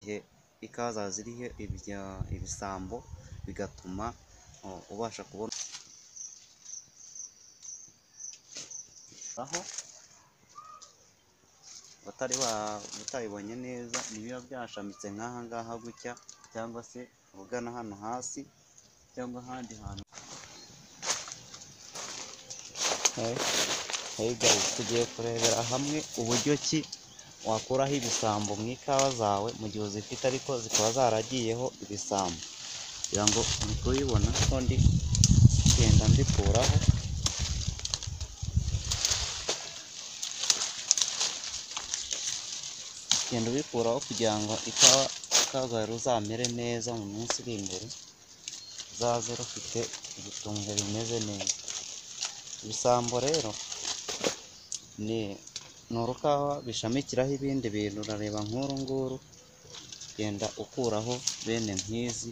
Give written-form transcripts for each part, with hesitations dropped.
gihe ikawa zawe ziriho ibisambo bigatuma ubasha kubona aho utabibonye neza nibiba byashamitse nk'aha ngaha gutya, cyangwa se ugana hano hasi cyangwa ahandi hantu. Hey guys, tugiye kurebera hamwe uburyo ki wakuraho ibisambo mu ikawa zawe mu gihe uzifite ariko zikaba zaragiyeho ibisambo, kugira ngo uri kubibona ko ndi kugenda mbikuraho. Genda ubikuraho kugira ngo ikawa zawe ruzamere neza mu minsi iri imbere, uzaze rufite ibitumbwe bimeze neza. Ibisambo rero ni urukawa bishamikiraho ibindi bintu. Urareba nk'uru nguru, genda ukuraho bene nk'izi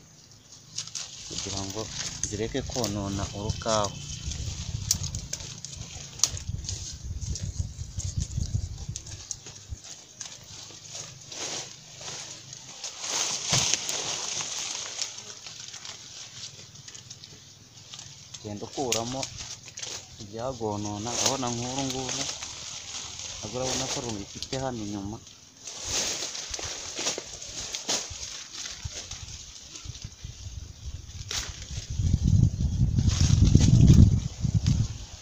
kugira ngo zireke konona urukawa. Genda ukuramo ibyagonona. Urabona nk'uru nguru, urabona ko rubifite hano inyuma.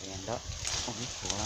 Genda ubikura.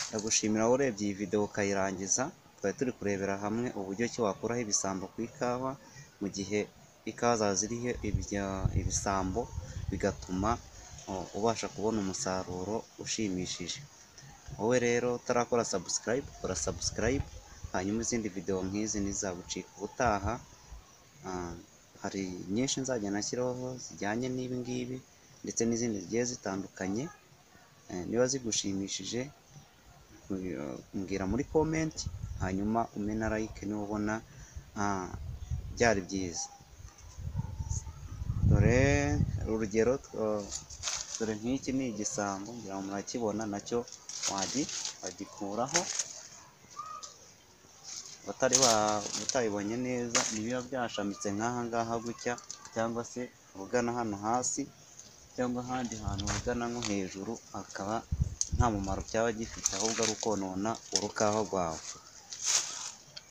Ndagushimira urebye iyi video ukayirangiza. Twari turi kurebera hamwe uburyo ki wakuraho ibisambo ku ikawa mu gihe ikawa zawe ziriho ibisambo bigatuma ubasha kubona umusaruro ushimishije. Wowe rero utarakora subscribe, kora subscribe, hanyuma izindi video nk'izi ntizagucika ubutaha. Hari nyinshi nzajya nashyiraho zijyanye n'ibi ngibi ndetse n'izindi zigiye zitandukanye. Niba zigushimishije mbwira muri comment, hanyuma umena like niba ubona byari byiza. Dore urugero, dore nk'iki ni igisambo, ngira ngo murakibona, nacyo wagikuraho. Utabibonye neza nibiba byashamitse nk'aha ngaha gutya, cyangwa se ugana hano hasi cyangwa ahandi hantu ugana nko hejuru, akaba nta mumaro byaba gifite, ahubwo ari ukonona urukawa rwawe.